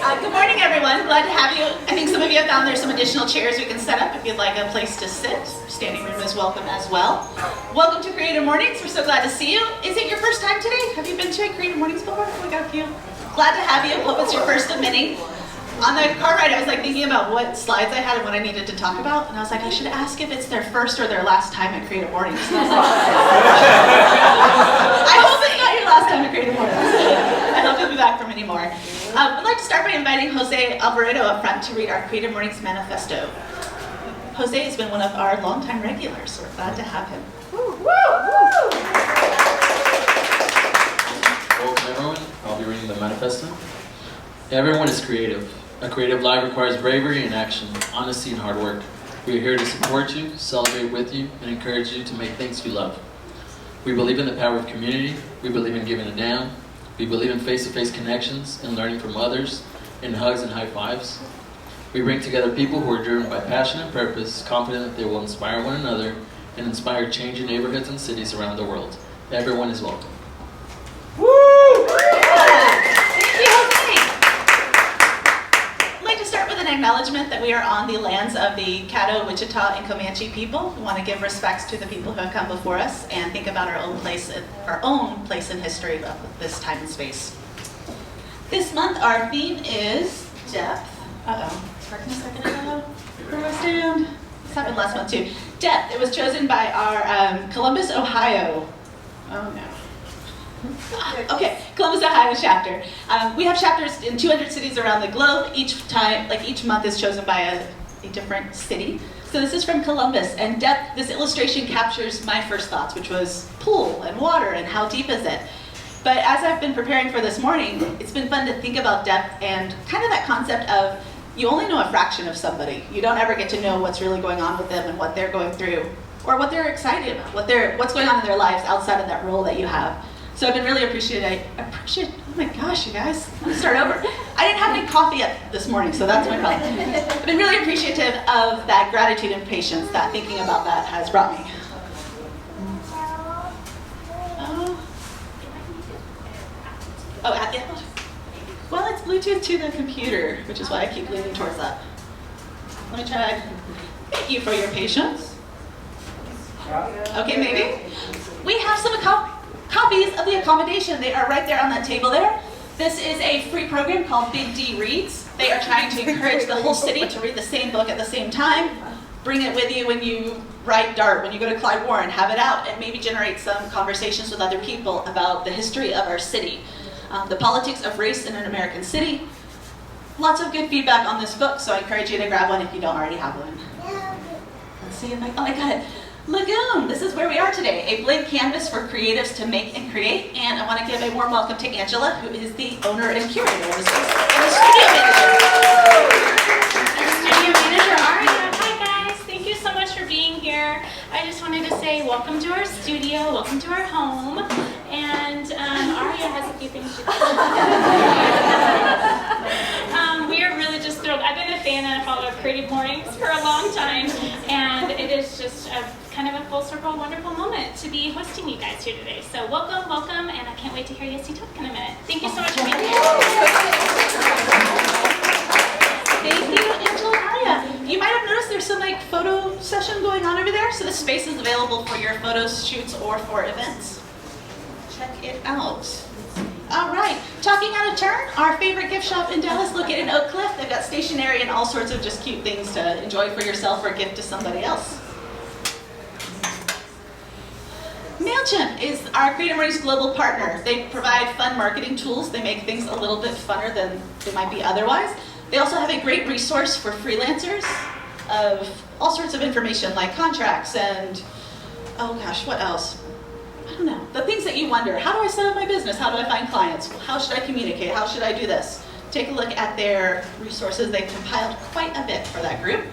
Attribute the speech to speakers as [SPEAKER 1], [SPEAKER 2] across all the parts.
[SPEAKER 1] Good morning, everyone. Glad to have you. I think some of you have found there's some additional chairs we can set up if you'd like a place to sit. Standing room is welcome as well. Welcome to Creative Mornings. We're so glad to see you. Is it your first time today? Have you been to a Creative Mornings before? We got a few. Glad to have you. Hope it's your first of many. On the car ride, I was thinking about what slides I had and what I needed to talk about, and I was I should ask if it's their first or their last time at Creative Mornings. And I hope it's not your last time at Creative Mornings. I hope you'll be back for many more. I'd like to start by inviting Jose Alvarado up front to read our Creative Mornings manifesto. Jose has been one of our longtime regulars, so we're glad to have him.
[SPEAKER 2] Welcome everyone, I'll be reading the manifesto. Everyone is creative. A creative life requires bravery and action, honesty and hard work. We are here to support you, celebrate with you, and encourage you to make things you love. We believe in the power of community. We believe in giving it down. We believe in face-to-face connections and learning from others, in hugs and high fives. We bring together people who are driven by passion and purpose, confident that they will inspire one another and inspire change in neighborhoods and cities around the world. Everyone is welcome.
[SPEAKER 1] Woo! Thank you, Jose. I'd like to start with an acknowledgement that we are on the lands of the Caddo, Wichita, and Comanche people. We want to give respects to the people who have come before us and think about our own place in history of this time and space. This month, our theme is depth. Parking a second ago. Where do I stand? This happened last month too. Depth. It was chosen by our Columbus, Ohio. Oh no. Okay, Columbus, Ohio chapter. We have chapters in 200 cities around the globe. Each month is chosen by a different city. So this is from Columbus, and depth, this illustration captures my first thoughts, which was pool and water and how deep is it. But as I've been preparing for this morning, it's been fun to think about depth and kind of that concept of you only know a fraction of somebody. You don't ever get to know what's really going on with them and what they're going through, or what they're excited about, what's going on in their lives outside of that role that you have. So I've been really oh my gosh, you guys, let me start over. I didn't have any coffee yet this morning, so that's my problem. I've been really appreciative of that gratitude and patience that thinking about that has brought me. Well, it's Bluetooth to the computer, which is why I keep leaning towards that. Let me try. Thank you for your patience. Okay, maybe. We have some copies of the accommodation. They are right there on that table there. This is a free program called Big D Reads. They are trying to encourage the whole city to read the same book at the same time. Bring it with you when you ride DART, when you go to Clyde Warren, have it out, and maybe generate some conversations with other people about the history of our city. The politics of race in an American city. Lots of good feedback on this book, so I encourage you to grab one if you don't already have one. Let's see, oh, I got it. Lagoon, this is where we are today, a blank canvas for creatives to make and create, and I want to give a warm welcome to Angela, who is the owner and curator of this space, and the studio manager.
[SPEAKER 3] Studio manager Aria. Hi guys, thank you so much for being here. I just wanted to say welcome to our studio, welcome to our home, and Aria has a few things to say. We are really just thrilled. I've been a fan and a follower of Creative Mornings for a long time, and it is just kind of a full circle, wonderful moment to be hosting you guys here today. So welcome, welcome, and I can't wait to hear Yesi talk in a minute. Thank you so much for being here.
[SPEAKER 1] Thank you, Angela and Aria. You might have noticed there's some photo session going on over there, so this space is available for your photo shoots or for events. Check it out. All right, talking out of turn, our favorite gift shop in Dallas, located in Oak Cliff. They've got stationery and all sorts of just cute things to enjoy for yourself or gift to somebody else. MailChimp is our Creative Mornings global partner. They provide fun marketing tools. They make things a little bit funner than they might be otherwise. They also have a great resource for freelancers of all sorts of information like contracts and, oh gosh, what else? I don't know, the things that you wonder. How do I set up my business? How do I find clients? How should I communicate? How should I do this? Take a look at their resources. They've compiled quite a bit for that group.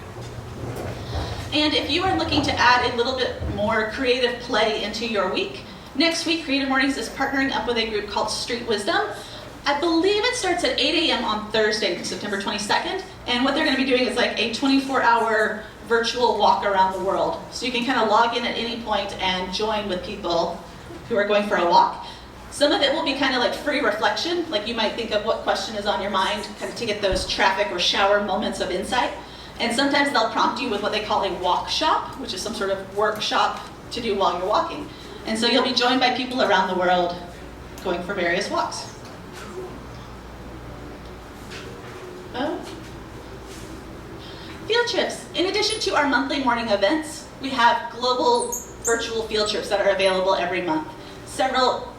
[SPEAKER 1] And if you are looking to add a little bit more creative play into your week, next week Creative Mornings is partnering up with a group called Street Wisdom. I believe it starts at 8 a.m. on Thursday, September 22nd. And what they're going to be doing is a 24-hour virtual walk around the world. So you can kind of log in at any point and join with people who are going for a walk. Some of it will be kind of like free reflection, like you might think of what question is on your mind, kind of to get those traffic or shower moments of insight. And sometimes they'll prompt you with what they call a walk shop, which is some sort of workshop to do while you're walking. And so you'll be joined by people around the world going for various walks. Oh. Field trips. In addition to our monthly morning events, we have global virtual field trips that are available every month. Several,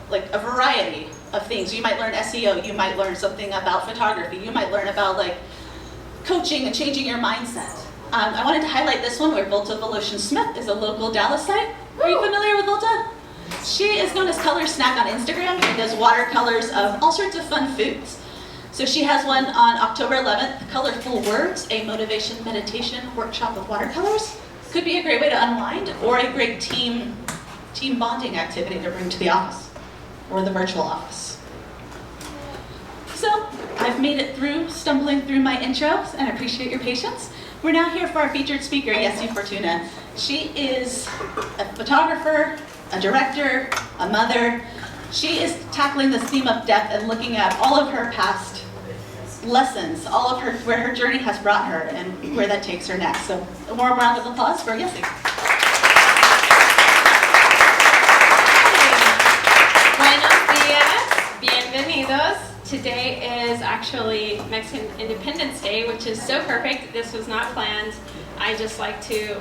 [SPEAKER 1] like a variety of things. You might learn SEO, you might learn something about photography, you might learn about like coaching and changing your mindset. I wanted to highlight this one where Volta Voloshin Smith is a local Dallasite. Are you familiar with Volta? She is known as Color Snack on Instagram and does watercolors of all sorts of fun foods. So she has one on October 11th, Colorful Words, a motivation meditation workshop with watercolors. Could be a great way to unwind or a great team bonding activity to bring to the office or the virtual office. So I've made it through, stumbling through my intros, and I appreciate your patience. We're now here for our featured speaker, Yesi Fortuna. She is a photographer, a director, a mother. She is tackling this theme of death and looking at all of her past lessons, all of her, where her journey has brought her and where that takes her next. So a warm round of applause for Yesi.
[SPEAKER 4] Buenos dias, bienvenidos. Today is actually Mexican Independence Day, which is so perfect. This was not planned. I just like to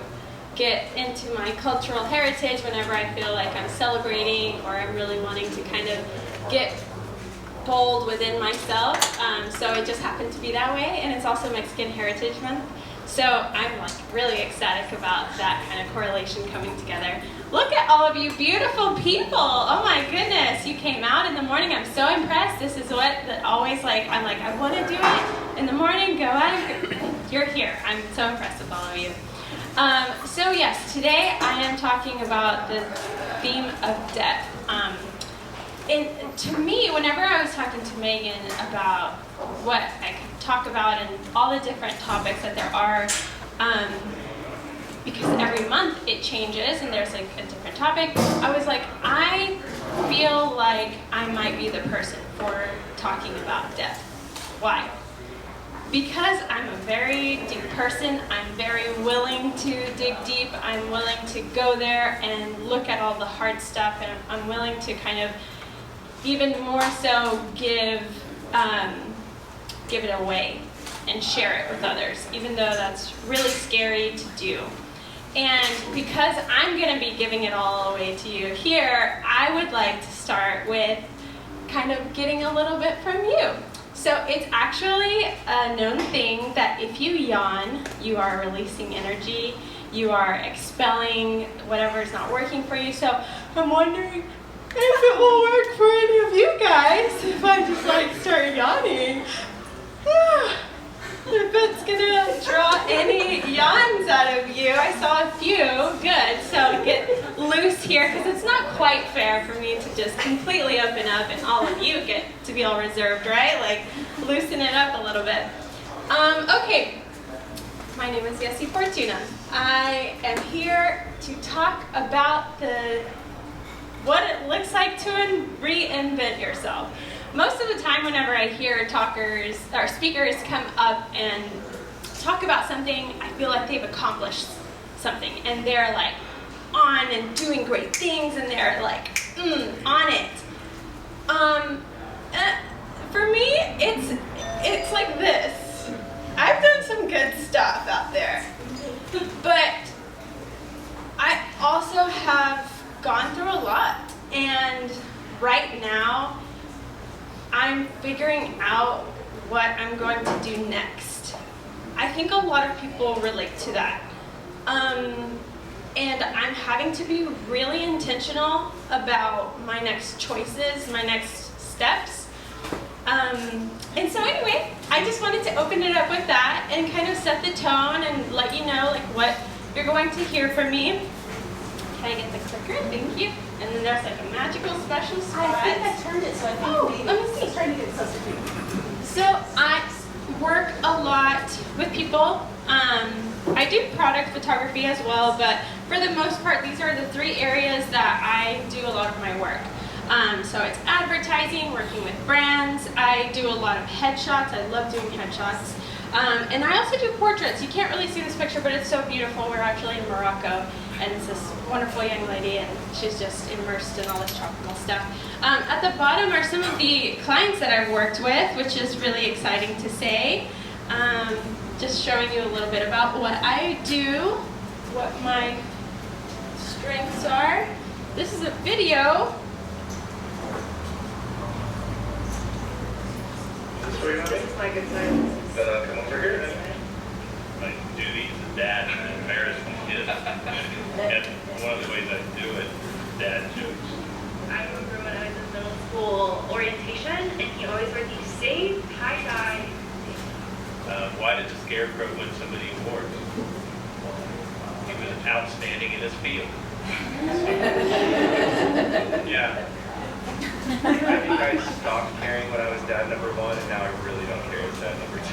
[SPEAKER 4] get into my cultural heritage whenever I feel like I'm celebrating or I'm really wanting to kind of get bold within myself. So it just happened to be that way, and it's also Mexican Heritage Month. So I'm like really ecstatic about that kind of correlation coming together. Look at all of you beautiful people. Oh my goodness, you came out in the morning. I'm so impressed. This is what that always like, I'm like, I want to do it in the morning, go out. You're here. I'm so impressed with all of you. So yes, today I am talking about the theme of death. And to me, whenever I was talking to Megan about what I could talk about and all the different topics that there are, because every month it changes and there's like a different topic, I was like, I feel like I might be the person for talking about death. Why? Because I'm a very deep person, I'm very willing to dig deep, I'm willing to go there and look at all the hard stuff, and I'm willing to kind of even more so give it away and share it with others, even though that's really scary to do. And because I'm going to be giving it all away to you here, I would like to start with kind of getting a little bit from you. So it's actually a known thing that if you yawn, you are releasing energy, you are expelling whatever is not working for you. So I'm wondering if it will work for any of you guys if I just like start yawning. If it's gonna draw any yawns out of you. I saw a few. Good. So get loose here, because it's not quite fair for me to just completely open up and all of you get to be all reserved, right? Like loosen it up a little bit. Okay. My name is Yesi Fortuna. I am here to talk about what it looks like to reinvent yourself. Most of the time whenever I hear talkers or speakers come up and talk about something, I feel like they've accomplished something and they're like on and doing great things and they're like on it. For me, it's like this. I've done some good stuff out there, but I also have gone through a lot, and right now I'm figuring out what I'm going to do next. I think a lot of people relate to that. And I'm having to be really intentional about my next choices, my next steps. And so anyway, I just wanted to open it up with that and kind of set the tone and let you know like what you're going to hear from me. Can I get the clicker? Thank you. And then there's like a magical special spot.
[SPEAKER 1] I think I turned it, so I think
[SPEAKER 4] let me see.
[SPEAKER 1] I was trying to get it substitute.
[SPEAKER 4] So I work a lot with people. I do product photography as well, but for the most part, these are the three areas that I do a lot of my work. So it's advertising, working with brands. I do a lot of headshots. I love doing headshots. And I also do portraits. You can't really see this picture, but it's so beautiful. We're actually in Morocco, and it's this wonderful young lady, and she's just immersed in all this tropical stuff. At the bottom are some of the clients that I've worked with, which is really exciting to say. Just showing you a little bit about what I do, what my strengths are. This is a video.
[SPEAKER 5] This is my good time.
[SPEAKER 6] Come over here. My duties as dad and embarrass my kids. And one of the ways I do it, dad jokes.
[SPEAKER 5] I remember when I was in middle school orientation, and he always wore these same tie-dye.
[SPEAKER 6] Why did the scarecrow win so many awards? He was outstanding in his field. Yeah.
[SPEAKER 7] I think I stopped caring when I was dad number 1, and now I really don't care as dad number 2.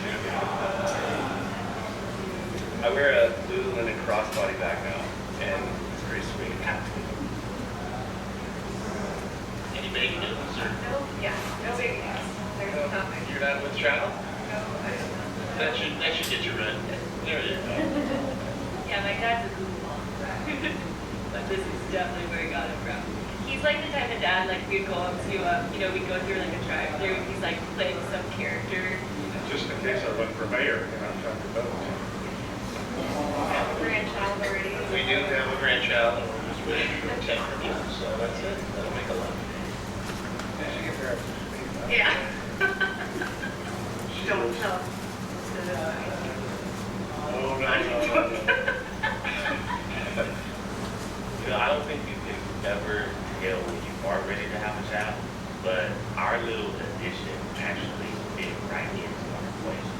[SPEAKER 7] I wear a Lululemon crossbody bag now, and it's pretty sweet.
[SPEAKER 6] Any baby news or?
[SPEAKER 5] No, yeah, no baby news. There's no topic.
[SPEAKER 6] You're not with child?
[SPEAKER 5] No, I don't know.
[SPEAKER 6] That should get you right. There it is.
[SPEAKER 5] Yeah, my dad's a goofball. But this is definitely where he got it from. He's like the type of dad, like we'd go up to, we'd go through like a drive-thru, and he's like playing some character.
[SPEAKER 6] Just in case I run for mayor, I'm trying to vote.
[SPEAKER 5] I have a grandchild already.
[SPEAKER 6] We do have a grandchild, and we're just waiting for 10 from you, so that's it. That'll make a lot.
[SPEAKER 5] Yeah. Don't tell.
[SPEAKER 6] Oh, no. I don't think you can ever tell when you are ready to have a child, but our little addition actually fit right into our equation.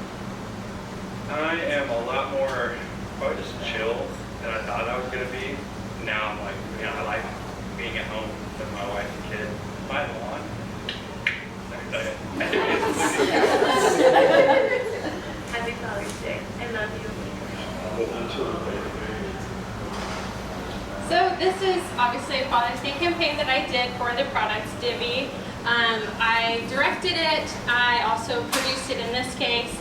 [SPEAKER 6] I am a lot more, probably just chill than I thought I was going to be. Now I'm like, I like being at home with my wife and kid. My lawn.
[SPEAKER 5] Happy Father's Day. I love you.
[SPEAKER 4] So this is obviously a Father's Day campaign that I did for the products Divi. I directed it. I also produced it in this case.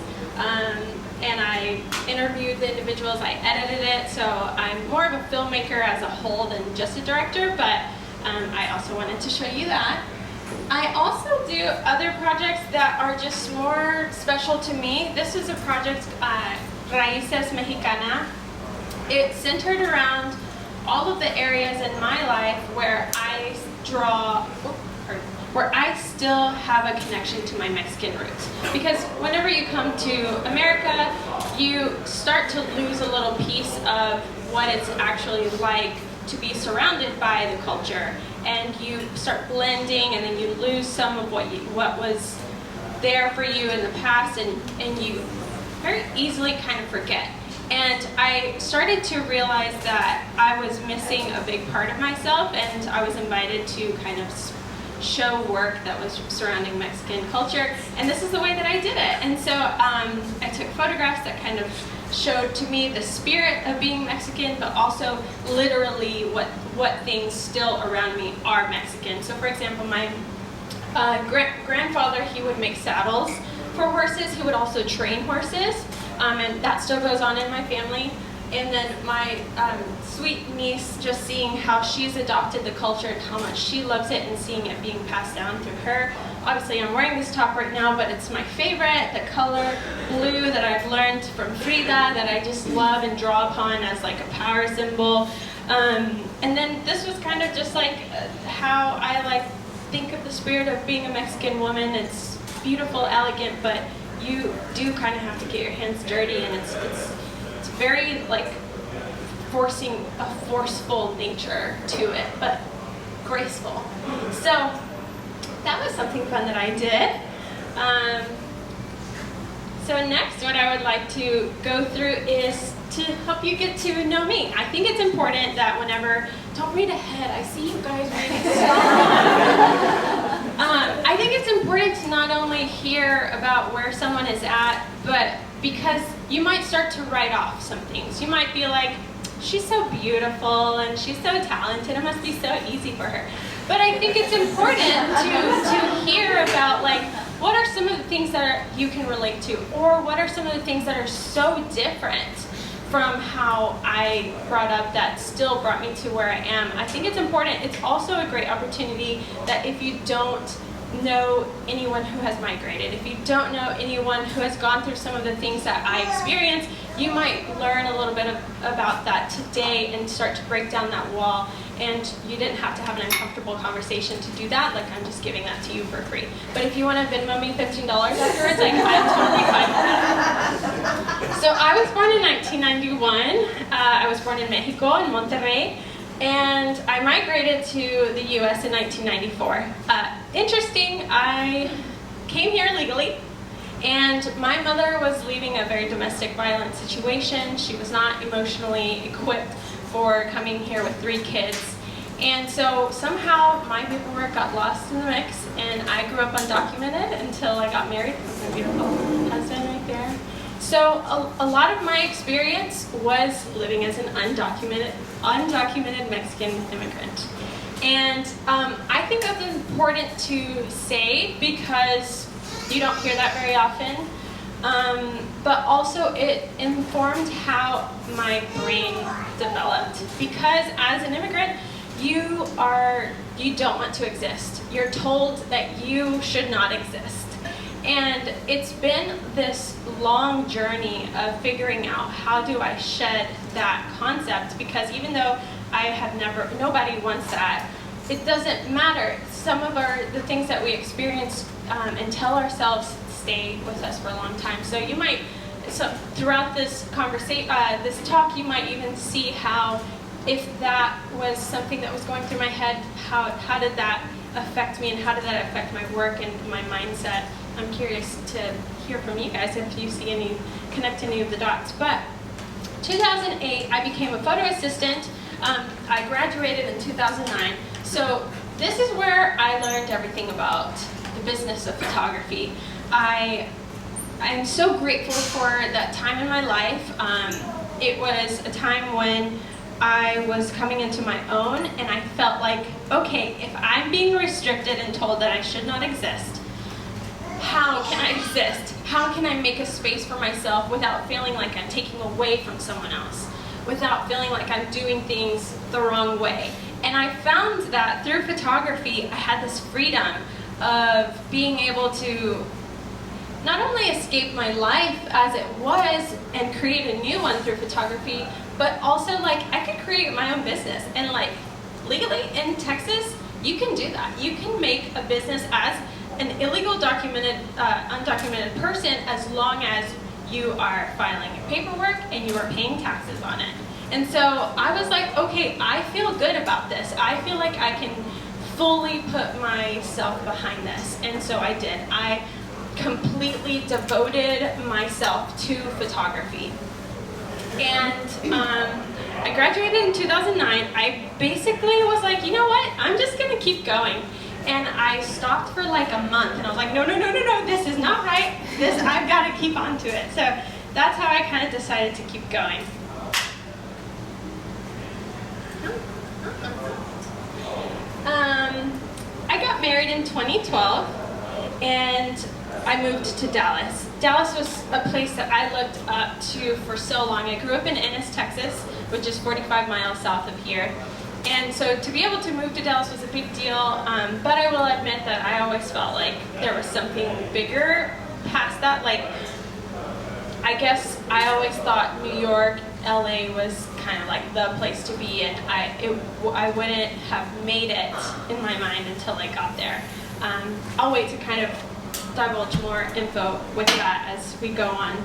[SPEAKER 4] And I interviewed the individuals. I edited it. So I'm more of a filmmaker as a whole than just a director, but I also wanted to show you that. I also do other projects that are just more special to me. This is a project, Raíces Mexicana. It's centered around all of the areas in my life where I still have a connection to my Mexican roots. Because whenever you come to America, you start to lose a little piece of what it's actually like to be surrounded by the culture. And you start blending, and then you lose some of what was there for you in the past, and you very easily kind of forget. And I started to realize that I was missing a big part of myself, and I was invited to kind of show work that was surrounding Mexican culture, and this is the way that I did it. And so I took photographs that kind of showed to me the spirit of being Mexican, but also literally what things still around me are Mexican. So for example, my grandfather, he would make saddles for horses. He would also train horses, and that still goes on in my family. And then my sweet niece, just seeing how she's adopted the culture and how much she loves it, and seeing it being passed down through her. Obviously I'm wearing this top right now, but it's my favorite, the color blue that I've learned from Frida, that I just love and draw upon as like a power symbol. And then this was kind of just like how I think of the spirit of being a Mexican woman. It's beautiful, elegant, but you do kind of have to get your hands dirty, and it's very forcing a forceful nature to it, but graceful. So that was something fun that I did. So next, what I would like to go through is to help you get to know me. I think it's important that whenever, don't read ahead, I see you guys reading stuff. I think it's important to not only hear about where someone is at, but because you might start to write off some things. You might be like, she's so beautiful and she's so talented, it must be so easy for her. But I think it's important to hear about, like, what are some of the things that you can relate to, or what are some of the things that are so different from how I brought up that still brought me to where I am. I think it's important. It's also a great opportunity that if you don't know anyone who has migrated, if you don't know anyone who has gone through some of the things that I experienced, you might learn a little bit about that today and start to break down that wall. And you didn't have to have an uncomfortable conversation to do that. Like, I'm just giving that to you for free. But if you want to Venmo me $15 afterwards, like, I'm totally fine with that. So I was born in 1991. I was born in Mexico, in Monterrey. And I migrated to the US in 1994. Interesting, I came here legally. And my mother was leaving a very domestic violent situation. She was not emotionally equipped for coming here with 3 kids. And so somehow my paperwork got lost in the mix, and I grew up undocumented until I got married with my beautiful husband right there. So a lot of my experience was living as an undocumented Mexican immigrant. And I think that's important to say because you don't hear that very often. But also it informed how my brain developed. Because as an immigrant, you don't want to exist. You're told that you should not exist. And it's been this long journey of figuring out how do I shed that concept, because even though nobody wants that, it doesn't matter. Some of the things that we experience and tell ourselves stay with us for a long time. So throughout this this talk, you might even see how, if that was something that was going through my head, how did that affect me, and how did that affect my work and my mindset? I'm curious to hear from you guys if you connect any of the dots. But 2008, I became a photo assistant. I graduated in 2009. So this is where I learned everything about the business of photography. I'm so grateful for that time in my life. It was a time when I was coming into my own, and I felt like, okay, if I'm being restricted and told that I should not exist, how can I exist? How can I make a space for myself without feeling like I'm taking away from someone else? Without feeling like I'm doing things the wrong way? And I found that through photography, I had this freedom of being able to not only escape my life as it was and create a new one through photography, but also, like, I could create my own business. And, like, legally in Texas, you can do that. You can make a business as an illegal undocumented person as long as you are filing your paperwork and you are paying taxes on it. And so I was like, okay, I feel good about this. I feel like I can fully put myself behind this. And so I did. I completely devoted myself to photography. And I graduated in 2009. I basically was like, you know what? I'm just going to keep going. And I stopped for like a month, and I was like, no, this is not right. I've got to keep on to it. So that's how I kind of decided to keep going. I got married in 2012, and I moved to Dallas. Dallas was a place that I looked up to for so long. I grew up in Ennis, Texas, which is 45 miles south of here. And so to be able to move to Dallas was a big deal, but I will admit that I always felt like there was something bigger past that. Like, I guess I always thought New York, LA was kind of like the place to be, and I wouldn't have made it in my mind until I got there. I'll wait to kind of divulge more info with that as we go on.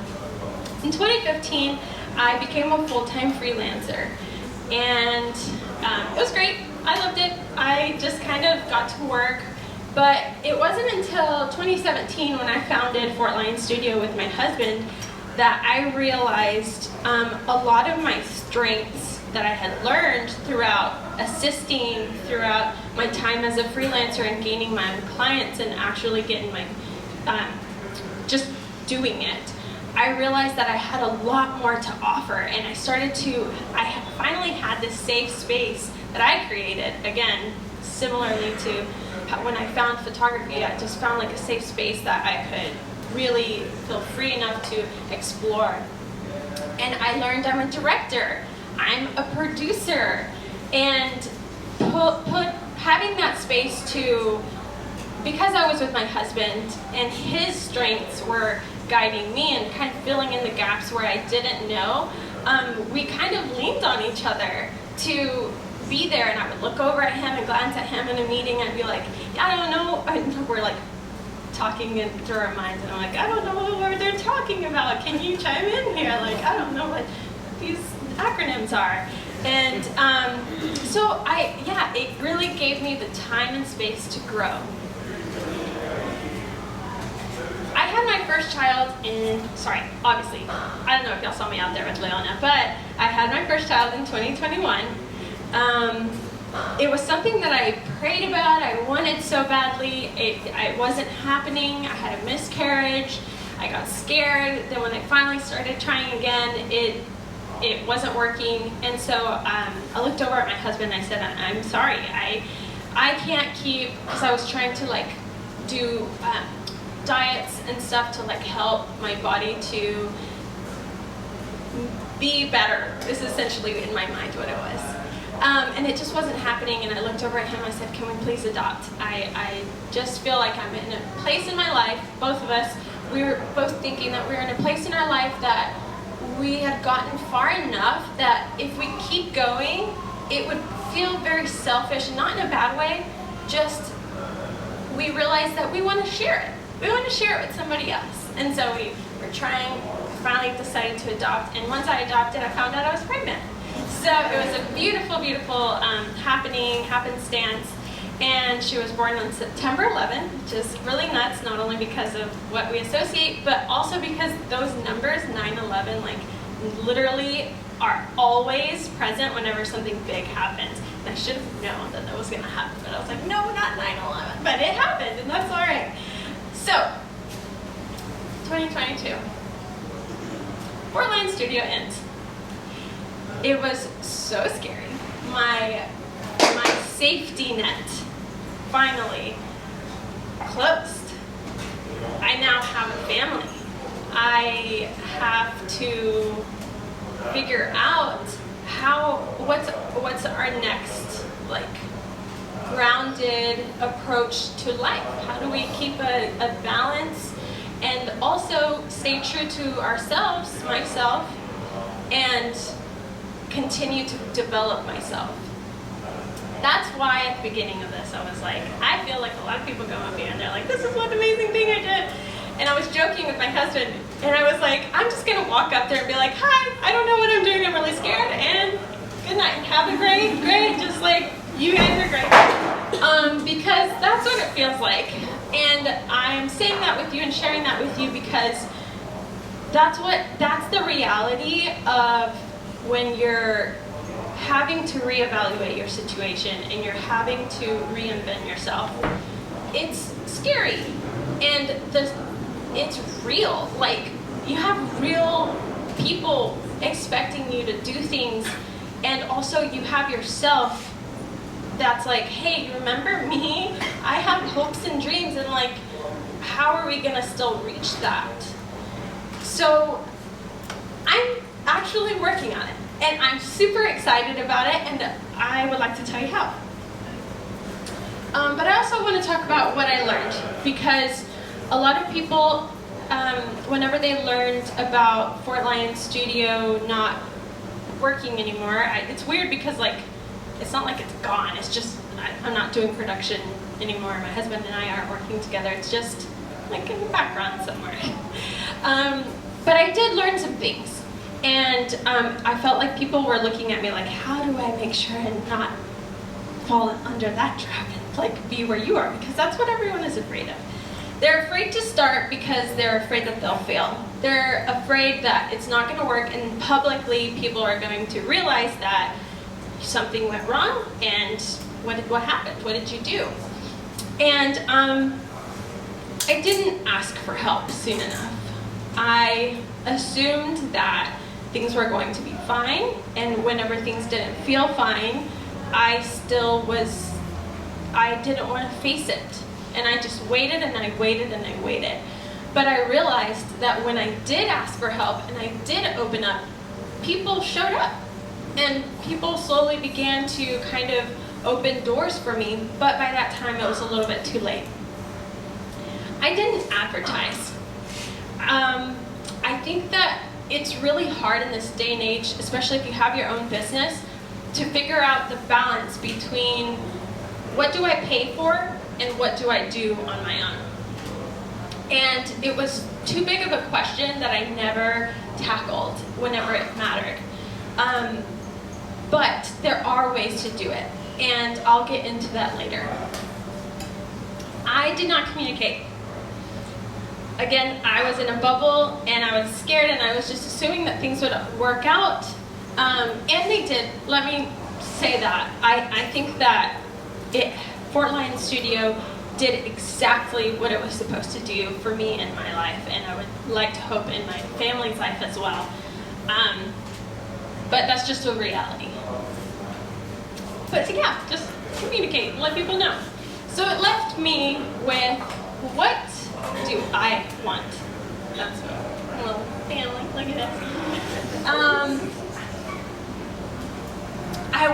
[SPEAKER 4] In 2015, I became a full-time freelancer, and it was great. I loved it. I just kind of got to work, but it wasn't until 2017 when I founded Fort Lyons Studio with my husband that I realized a lot of my strengths that I had learned throughout assisting, throughout my time as a freelancer and gaining my own clients and actually getting my, just doing it. I realized that I had a lot more to offer, and I finally had this safe space that I created. Again, similarly to when I found photography, I just found like a safe space that I could really feel free enough to explore. And I learned I'm a director, I'm a producer, and having that space to, because I was with my husband and his strengths were guiding me and kind of filling in the gaps where I didn't know, we kind of leaned on each other to be there. And I would look over at him and glance at him in a meeting and be like, I don't know, and we're like talking through our minds, and I'm like, I don't know what they're talking about, can you chime in here? Like, I don't know what these acronyms are. And so it really gave me the time and space to grow. I had my first child obviously, I don't know if y'all saw me out there with Leona, but I had my first child in 2021. It was something that I prayed about, I wanted so badly, it wasn't happening, I had a miscarriage, I got scared, then when I finally started trying again, it wasn't working, and so I looked over at my husband and I said, I'm sorry, I can't keep, because I was trying to like do diets and stuff to like help my body to be better, is essentially in my mind what it was. And it just wasn't happening, and I looked over at him and I said, can we please adopt? I just feel like I'm in a place in my life, both of us, we were both thinking that we were in a place in our life that we had gotten far enough that if we keep going, it would feel very selfish, not in a bad way, just we realized that we want to share it. We want to share it with somebody else. And so we were trying, finally decided to adopt, and once I adopted, I found out I was pregnant. So it was a beautiful, beautiful happenstance, and she was born on September 11th, which is really nuts, not only because of what we associate, but also because those numbers, 9/11, like literally are always present whenever something big happens. And I should have known that that was going to happen, but I was like, no, not 9/11. But it happened, and that's all right. So, 2022. Fort Lions Studio ends. It was so scary. My safety net finally closed. I now have a family. I have to figure out what's our next like grounded approach to life. How do we keep a balance and also stay true to ourselves, myself, and continue to develop myself. That's why at the beginning of this, I was like, I feel like a lot of people come up here and they're like, this is what amazing thing I did. And I was joking with my husband, and I was like, I'm just gonna walk up there and be like, hi, I don't know what I'm doing, I'm really scared, and good night, have a great, just like, you guys are great. Because that's what it feels like. And I'm saying that with you and sharing that with you because that's the reality of when you're having to reevaluate your situation and you're having to reinvent yourself. It's scary, and it's real. Like, you have real people expecting you to do things, and also you have yourself that's like, hey, you remember me? I have hopes and dreams, and like, how are we gonna still reach that? So I'm actually working on it, and I'm super excited about it, and I would like to tell you how. But I also want to talk about what I learned, because a lot of people, whenever they learned about Fort Lions Studio not working anymore, it's weird because like, it's not like it's gone, it's just, I'm not doing production anymore. My husband and I aren't working together, it's just like in the background somewhere. But I did learn some things, and I felt like people were looking at me like, how do I make sure and not fall under that trap and like be where you are? Because that's what everyone is afraid of. They're afraid to start because they're afraid that they'll fail. They're afraid that it's not going to work, and publicly people are going to realize that something went wrong, and what happened? What did you do? And I didn't ask for help soon enough. I assumed that things were going to be fine, and whenever things didn't feel fine, I still was I didn't want to face it. And I just waited and I waited and I waited. But I realized that when I did ask for help and I did open up, people showed up. And people slowly began to kind of open doors for me, but by that time it was a little bit too late. I didn't advertise. I think that it's really hard in this day and age, especially if you have your own business, to figure out the balance between what do I pay for and what do I do on my own. And it was too big of a question that I never tackled whenever it mattered. But there are ways to do it, and I'll get into that later. I did not communicate. Again, I was in a bubble, and I was scared, and I was just assuming that things would work out. And they did. Let me say that. I think that Fort Lyon Studio did exactly what it was supposed to do for me in my life, and I would like to hope in my family's life as well. But that's just a reality. But yeah, just communicate, let people know. So it left me with, what do I want? That's a little family, look at this.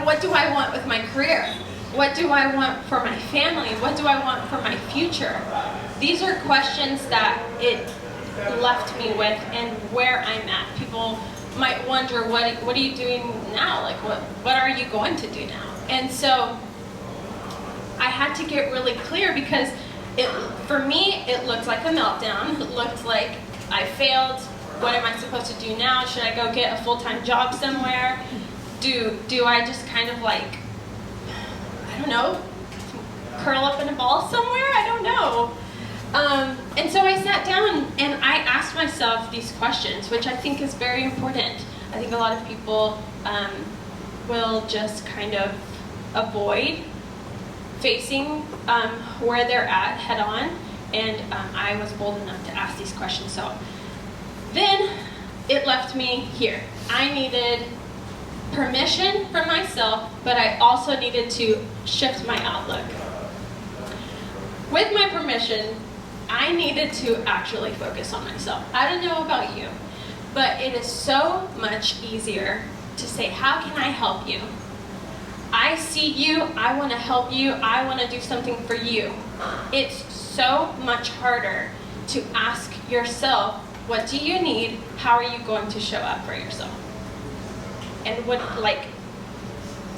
[SPEAKER 4] What do I want with my career? What do I want for my family? What do I want for my future? These are questions that it left me with and where I'm at. People might wonder, what are you doing now? Like, what are you going to do now? And so I had to get really clear, because for me, it looked like a meltdown. It looked like I failed. What am I supposed to do now? Should I go get a full-time job somewhere? Do I just kind of like, I don't know, curl up in a ball somewhere? I don't know. And so I sat down and I asked myself these questions, which I think is very important. I think a lot of people will just kind of avoid facing where they're at head on, and I was bold enough to ask these questions. So then it left me here. I needed permission from myself, but I also needed to shift my outlook. With my permission, I needed to actually focus on myself. I don't know about you, but it is so much easier to say, how can I help you? I see you, I want to help you, I want to do something for you. It's so much harder to ask yourself, what do you need? How are you going to show up for yourself? And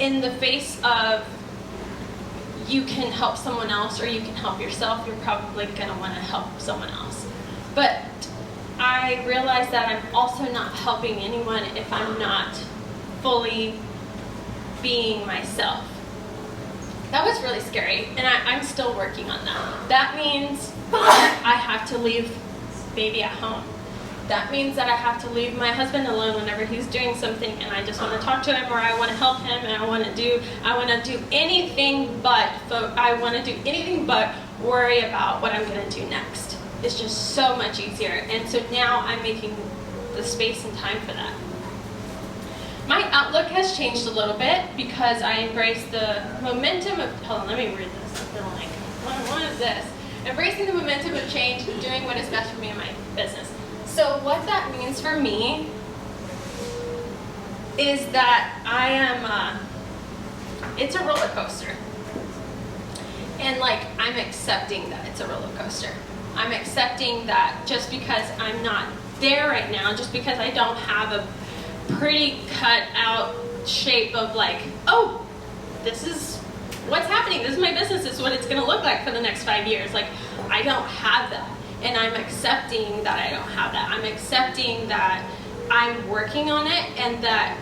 [SPEAKER 4] in the face of you can help someone else or you can help yourself, you're probably going to want to help someone else. But I realize that I'm also not helping anyone if I'm not fully being myself. That was really scary, and I'm still working on that. That means I have to leave baby at home. That means that I have to leave my husband alone whenever he's doing something and I just want to talk to him, or I want to help him, and I want to do anything but worry about what I'm going to do next. It's just so much easier. And so now I'm making the space and time for that. My outlook has changed a little bit because I embrace the momentum of, hold on, let me read this. I feel like, what is this? Embracing the momentum of change and doing what is best for me in my business. So what that means for me is that I am, it's a roller coaster. And I'm accepting that it's a roller coaster. I'm accepting that just because I'm not there right now, just because I don't have a pretty cut out shape of oh, this is what's happening, this is my business, this is what it's going to look like for the next 5 years. I don't have that. And I'm accepting that I don't have that. I'm accepting that I'm working on it, and that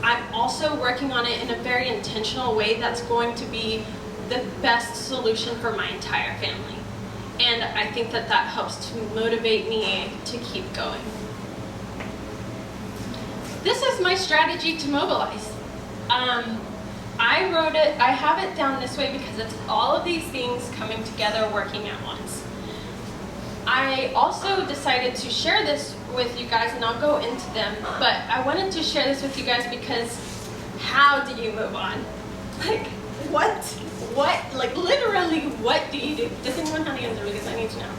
[SPEAKER 4] I'm also working on it in a very intentional way that's going to be the best solution for my entire family. And I think that that helps to motivate me to keep going. This is my strategy to mobilize. I wrote it, I have it down this way because it's all of these things coming together, working at once. I also decided to share this with you guys, and I'll go into them, but I wanted to share this with you guys because how do you move on? what, like literally, what do you do? Does anyone have the answer because I need to know?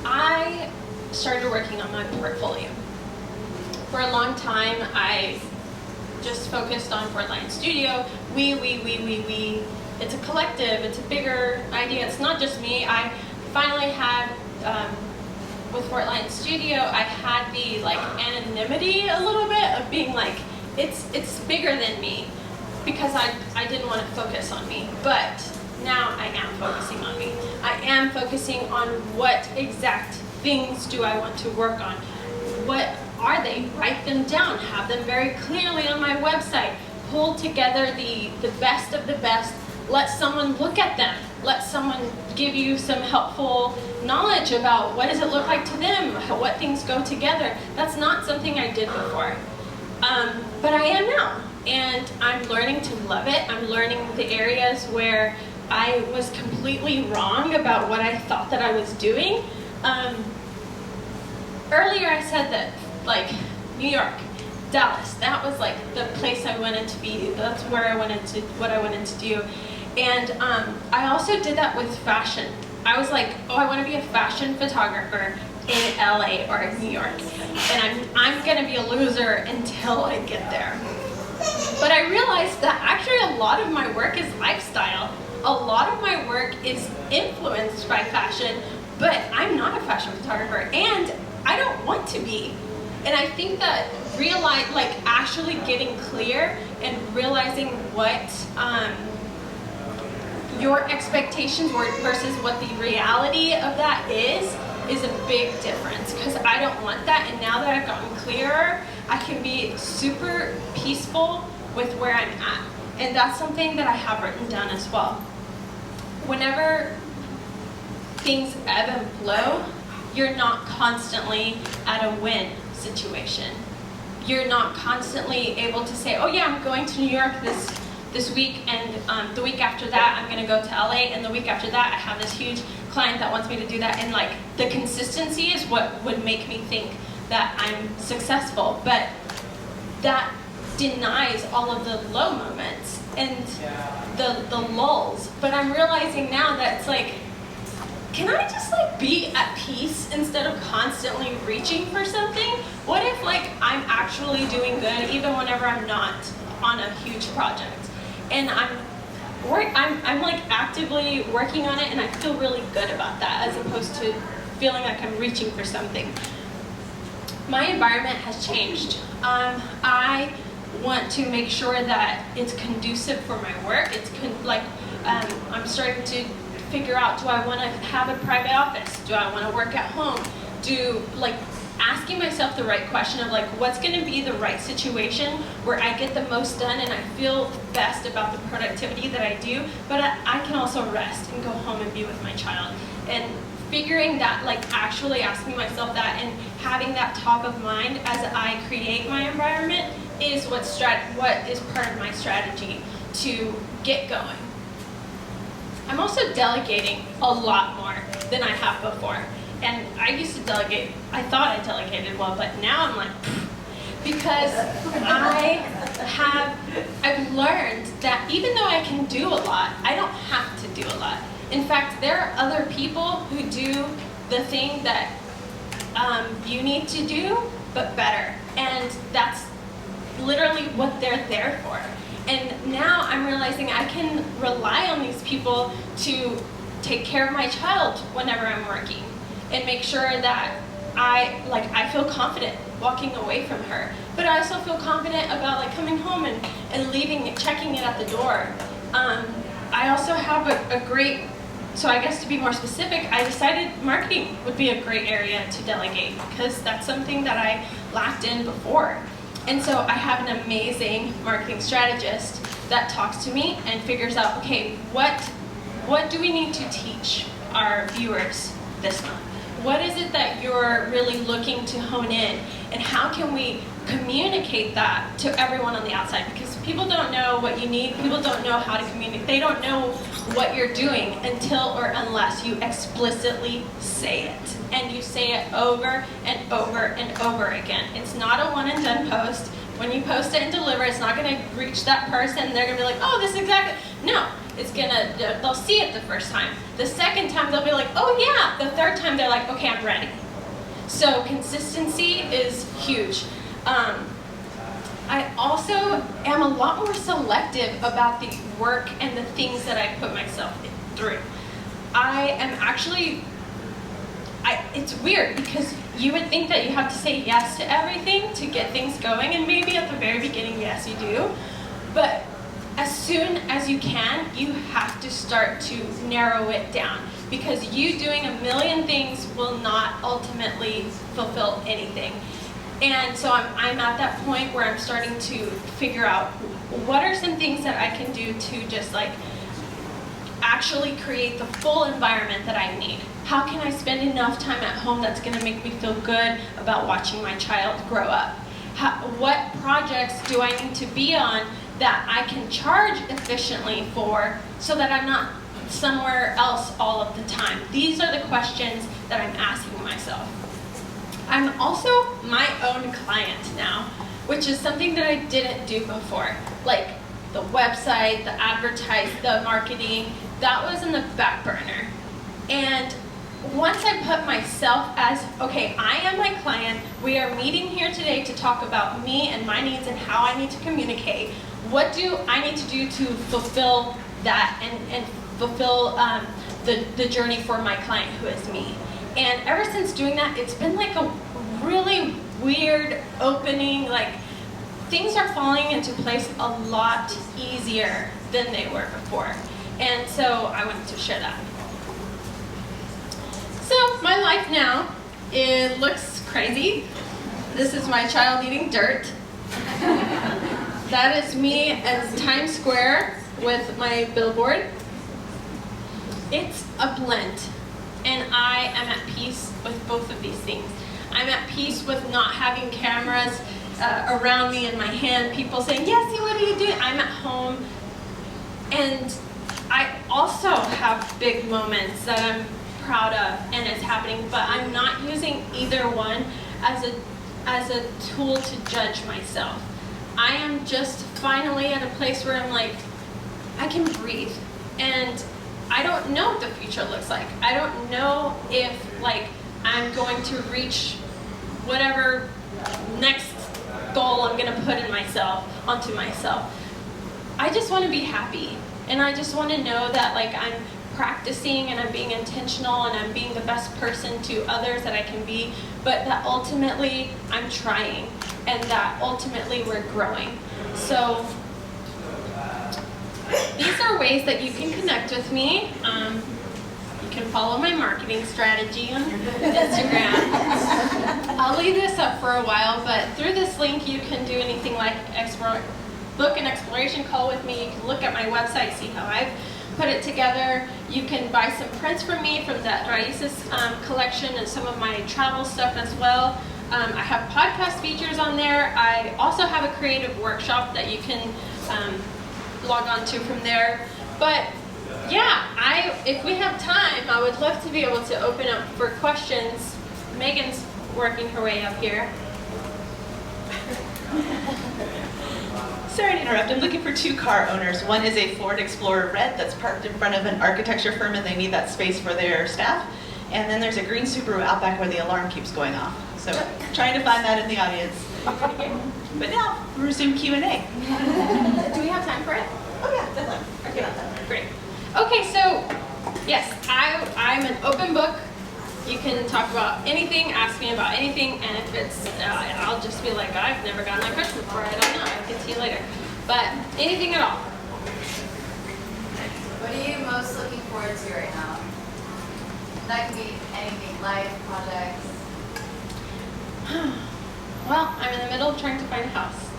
[SPEAKER 4] I started working on my portfolio. For a long time, I just focused on Fort Lion Studio. We. It's a collective, it's a bigger idea. It's not just me. I finally had, with Fort Lion Studio, I had the like anonymity a little bit of being like, it's bigger than me, because I didn't want to focus on me. But now I am focusing on me. I am focusing on what exact things do I want to work on. What are they? Write them down. Have them very clearly on my website. Pull together the best of the best. Let someone look at them. Let someone give you some helpful knowledge about what does it look like to them, what things go together. That's not something I did before. But I am now. And I'm learning to love it. I'm learning the areas where I was completely wrong about what I thought that I was doing. Earlier I said that, like, New York, Dallas, that was like the place I wanted to be. That's where I wanted to, what I wanted to do. And I also did that with fashion. I was like, oh, I want to be a fashion photographer in LA or New York. And I'm going to be a loser until I get there. But I realized that actually a lot of my work is lifestyle. A lot of my work is influenced by fashion, but I'm not a fashion photographer, and I don't want to be. And I think that actually getting clear and realizing what your expectations were versus what the reality of that is a big difference, because I don't want that. And now that I've gotten clearer, I can be super peaceful with where I'm at. And that's something that I have written down as well. Whenever things ebb and flow, you're not constantly at a win situation. You're not constantly able to say, oh yeah, I'm going to New York this week, and the week after that I'm going to go to LA, and the week after that I have this huge client that wants me to do that. And like, the consistency is what would make me think that I'm successful, but that denies all of the low moments and the lulls. But I'm realizing now that it's like, can I just like be at peace instead of constantly reaching for something? What if like I'm actually doing good even whenever I'm not on a huge project? And I'm like actively working on it, and I feel really good about that, as opposed to feeling like I'm reaching for something. My environment has changed. I want to make sure that it's conducive for my work. I'm starting to figure out, do I want to have a private office? Do I want to work at home? Asking myself the right question of like, what's going to be the right situation where I get the most done and I feel best about the productivity that I do, but I can also rest and go home and be with my child. And figuring that, like actually asking myself that and having that top of mind as I create my environment is what is part of my strategy to get going. I'm also delegating a lot more than I have before. And I used to delegate, I thought I delegated well, but now I'm like, because I've learned that even though I can do a lot, I don't have to do a lot. In fact, there are other people who do the thing that you need to do, but better. And that's literally what they're there for. And now I'm realizing I can rely on these people to take care of my child whenever I'm working, and make sure that I feel confident walking away from her. But I also feel confident about like coming home and leaving it, checking it at the door. I also have a great, so I guess to be more specific, I decided marketing would be a great area to delegate, because that's something that I lacked in before. And so I have an amazing marketing strategist that talks to me and figures out, okay, what do we need to teach our viewers this month? What is it that you're really looking to hone in? And how can we communicate that to everyone on the outside? Because people don't know what you need. People don't know how to communicate. They don't know what you're doing until or unless you explicitly say it. And you say it over and over and over again. It's not a one and done post. When you post it and deliver, it's not going to reach that person. They're going to be like, oh, this is exactly. No, it's going to, they'll see it the first time. The second time, they'll be like, oh, yeah. The third time, they're like, okay, I'm ready. So consistency is huge. I also am a lot more selective about the work and the things that I put myself through. I am actually, it's weird because you would think that you have to say yes to everything to get things going, and maybe at the very beginning, yes, you do. But as soon as you can, you have to start to narrow it down, because you doing a million things will not ultimately fulfill anything. And so I'm at that point where I'm starting to figure out what are some things that I can do to just like actually create the full environment that I need. How can I spend enough time at home that's going to make me feel good about watching my child grow up? What projects do I need to be on that I can charge efficiently for so that I'm not somewhere else all of the time? These are the questions that I'm asking myself. I'm also my own client now, which is something that I didn't do before. Like the website, the advertise, the marketing, that was in the back burner. And once I put myself as, okay, I am my client, we are meeting here today to talk about me and my needs and how I need to communicate. What do I need to do to fulfill that and fulfill the journey for my client who is me? And ever since doing that, it's been like a really weird opening, like things are falling into place a lot easier than they were before. And so I wanted to share that. So my life now, it looks crazy. This is my child eating dirt. That is me at Times Square with my billboard. It's a blend. And I am at peace with both of these things. I'm at peace with not having cameras around me in my hand, people saying, Yesi, what are you doing? I'm at home. And I also have big moments that I'm proud of and it's happening, but I'm not using either one as a tool to judge myself. I am just finally at a place where I'm like, I can breathe. And I don't know what the future looks like. I don't know if like I'm going to reach whatever next goal I'm going to put in myself onto myself. I just want to be happy, and I just want to know that like I'm practicing and I'm being intentional and I'm being the best person to others that I can be, but that ultimately I'm trying and that ultimately we're growing. So these are ways that you can connect with me. You can follow my marketing strategy on Instagram. I'll leave this up for a while, but through this link you can do anything like book an exploration call with me. You can look at my website, see how I've put it together. You can buy some prints from me from the Raices collection and some of my travel stuff as well. I have podcast features on there. I also have a creative workshop that you can log on to from there. But yeah, if we have time, I would love to be able to open up for questions. Megan's working her way up here.
[SPEAKER 1] Sorry to interrupt. I'm looking for two car owners. One is a Ford Explorer Red that's parked in front of an architecture firm and they need that space for their staff. And then there's a green Subaru out back where the alarm keeps going off. So trying to find that in the audience. But now, we'll resume Q&A.
[SPEAKER 4] Do we have time for it?
[SPEAKER 1] Oh yeah, definitely.
[SPEAKER 4] Okay, great. Okay, so yes, I'm an open book. You can talk about anything, ask me about anything, and if it's, I'll just be like, I've never gotten that question before, I don't know, I'll get to you later. But anything at all.
[SPEAKER 8] What are you most looking forward to right now? That can be anything, life, projects.
[SPEAKER 4] Well, I'm in the middle of trying to find a house.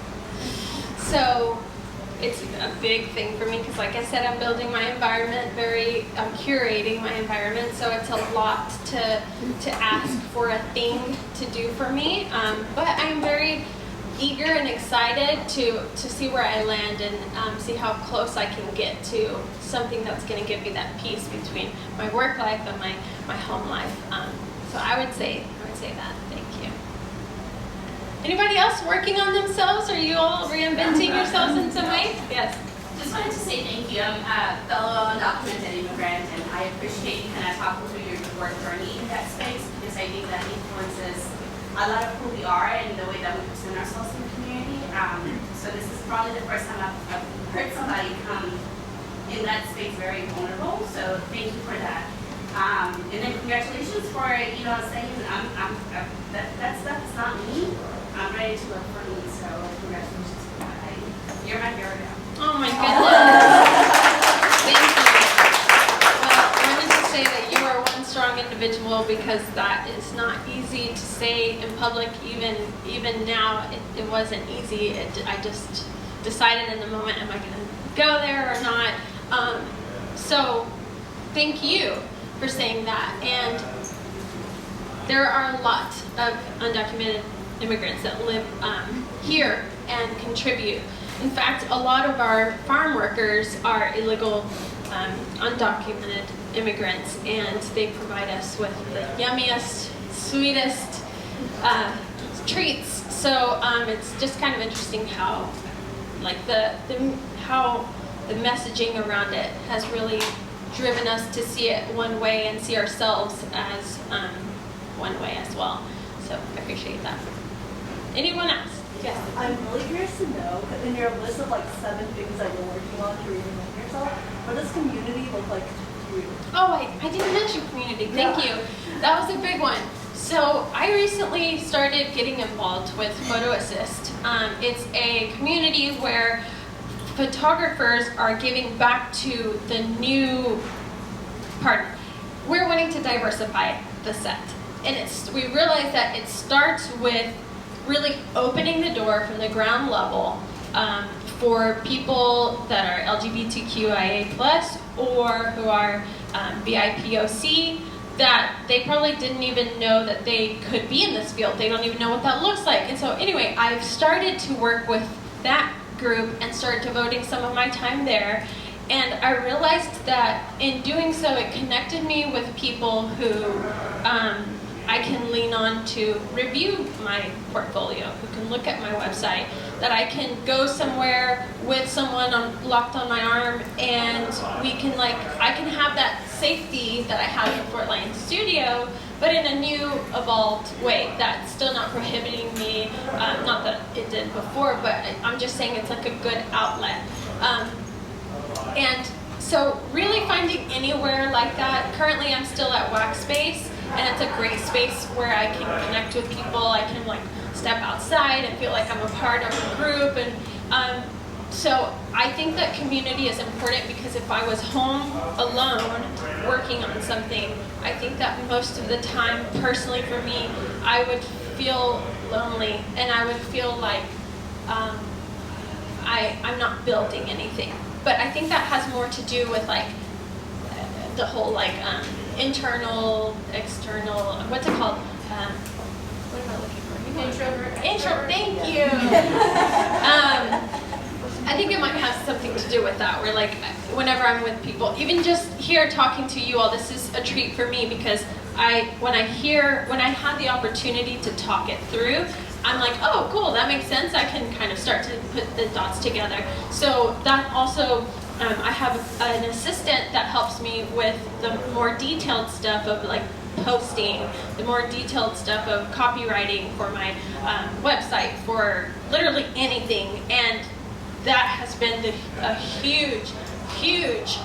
[SPEAKER 4] So it's a big thing for me because like I said, I'm building my environment, I'm curating my environment, so it's a lot to ask for a thing to do for me. But I'm very eager and excited to see where I land and see how close I can get to something that's going to give me that peace between my work life and my home life. So I would say that. Thank you. Anybody else working on themselves? Are you all reinventing yourselves in some way? Yes.
[SPEAKER 9] Just wanted to say thank you. I'm a fellow undocumented immigrant, and I appreciate you kind of talking through your work journey in that space, because I think that influences a lot of who we are and the way that we present ourselves in the community. So this is probably the first time I've heard somebody come in that space very vulnerable. So thank you for that. And then congratulations for saying that stuff is not me. I'm ready to look for me. So congratulations for that. You're my hero now.
[SPEAKER 4] Oh my goodness. Thank you. Well, I wanted to say that you are one strong individual, because that is not easy to say in public. Even now, it wasn't easy. I just decided in the moment, am I going to go there or not? So thank you for saying that. And there are a lot of undocumented immigrants that live here and contribute. In fact, a lot of our farm workers are illegal, undocumented immigrants, and they provide us with the yummiest, sweetest treats. So it's just kind of interesting how, like how the messaging around it has really driven us to see it one way and see ourselves as one way as well. So I appreciate that. Anyone else? Yes.
[SPEAKER 10] I'm really curious to know, in your list of like 7 things that you're working on to reinvent yourself, what does community look like to you?
[SPEAKER 4] Oh, I didn't mention community. Thank you. That was a big one. So I recently started getting involved with Photo Assist. It's a community where photographers are giving back to the new part. We're wanting to diversify the set. And we realize that it starts with really opening the door from the ground level for people that are LGBTQIA+, or who are BIPOC, that they probably didn't even know that they could be in this field. They don't even know what that looks like. And so anyway, I've started to work with that group and started devoting some of my time there. And I realized that in doing so, it connected me with people who I can lean on to review my portfolio, who can look at my website, that I can go somewhere with someone locked on my arm, and we can I can have that safety that I have in Fort Lyon studio, but in a new, evolved way that's still not prohibiting me. Not that it did before, but I'm just saying it's like a good outlet. And so really finding anywhere like that. Currently I'm still at Wax Space, and it's a great space where I can connect with people. I can step outside and feel like I'm a part of a group. And so I think that community is important, because if I was home alone working on something, I think that most of the time, personally for me, I would feel lonely, and I would feel like I'm not building anything. But I think that has more to do with the whole internal, external, what's it called? What am I looking for? Introvert. Thank you. I think it might have something to do with that, where whenever I'm with people, even just here talking to you all, this is a treat for me, because when I have the opportunity to talk it through, I'm like, oh, cool, that makes sense. I can kind of start to put the dots together. So that also, I have an assistant that helps me with the more detailed stuff of posting, the more detailed stuff of copywriting for my website, for literally anything. And that has been a huge, huge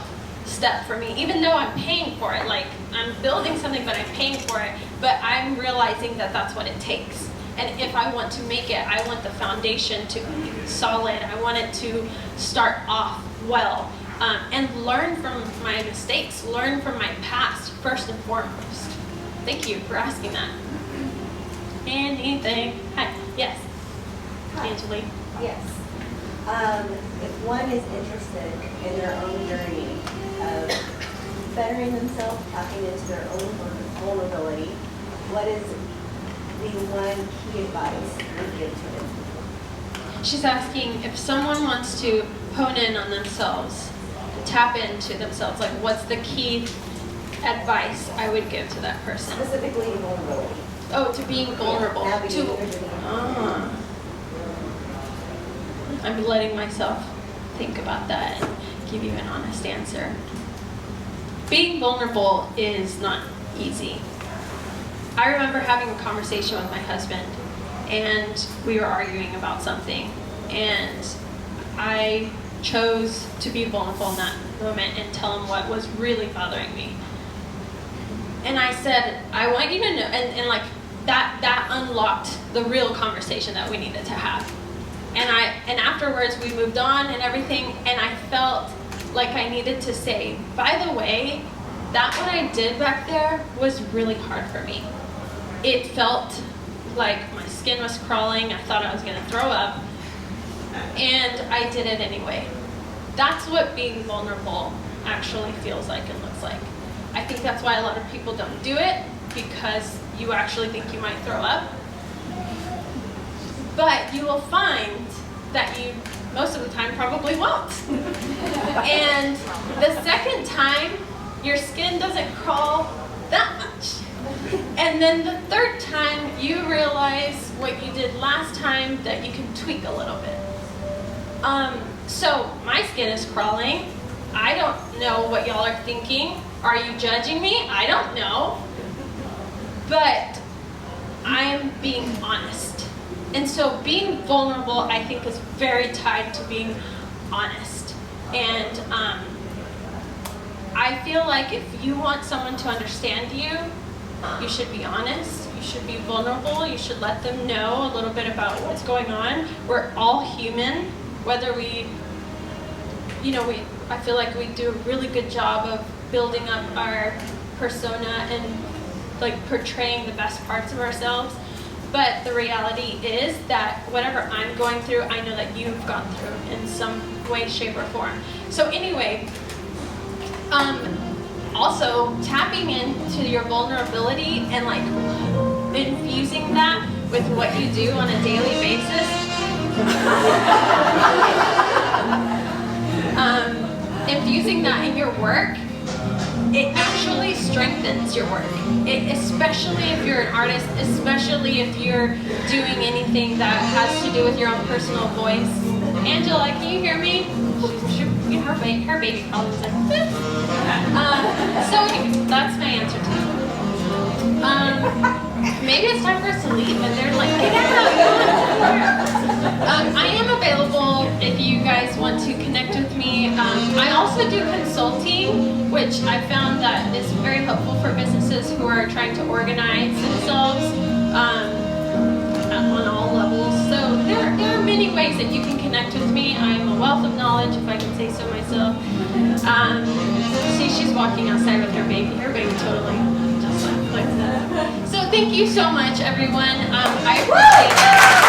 [SPEAKER 4] step for me, even though I'm paying for it. I'm building something, but I'm paying for it. But I'm realizing that that's what it takes. And if I want to make it, I want the foundation to be solid. I want it to start off well, and learn from my mistakes, learn from my past, first and foremost. Thank you for asking that. Anything? Hi. Yes.
[SPEAKER 11] Hi.
[SPEAKER 4] Angeline.
[SPEAKER 11] Yes. If one is interested in their own journey of bettering themselves, tapping into their own vulnerability, what is the one key advice you would give to them?
[SPEAKER 4] She's asking if someone wants to hone in on themselves, tap into themselves, what's the key advice I would give to that person?
[SPEAKER 11] Specifically vulnerability.
[SPEAKER 4] to being vulnerable. I'm letting myself think about that and give you an honest answer. Being vulnerable is not easy. I remember having a conversation with my husband, and we were arguing about something, and I chose to be vulnerable in that moment and tell him what was really bothering me. And I said, I want you to know, and like that unlocked the real conversation that we needed to have. And afterwards we moved on and everything, and I felt like I needed to say, by the way, that what I did back there was really hard for me. It felt like my skin was crawling, I thought I was gonna throw up, and I did it anyway. That's what being vulnerable actually feels like and looks like. I think that's why a lot of people don't do it, because you actually think you might throw up. But you will find that you, most of the time, probably won't. And the second time, your skin doesn't crawl that much. And then the third time, you realize what you did last time, that you can tweak a little bit. So my skin is crawling. I don't know what y'all are thinking. Are you judging me? I don't know. But I'm being honest. And so being vulnerable, I think, is very tied to being honest. And I feel like if you want someone to understand you, you should be honest, you should be vulnerable, you should let them know a little bit about what's going on. We're all human, whether I feel like we do a really good job of building up our persona and like portraying the best parts of ourselves. But the reality is that whatever I'm going through, I know that you've gone through in some way, shape, or form. So anyway, also tapping into your vulnerability and like infusing that with what you do on a daily basis. Infusing that in your work, it actually strengthens your work. Especially if you're an artist, especially if you're doing anything that has to do with your own personal voice. Angela, can you hear me? Her baby probably was like, so anyway, that's my answer to you. Maybe it's time for us to leave, and they're like, get out. I am available if you guys want to connect with me. I also do consulting, which I found that is very helpful for businesses who are trying to organize themselves on all levels. So there are many ways that you can connect with me. I'm a wealth of knowledge, if I can say so myself. See, she's walking outside with her baby. Her baby totally just like that. So thank you so much, everyone. I appreciate it.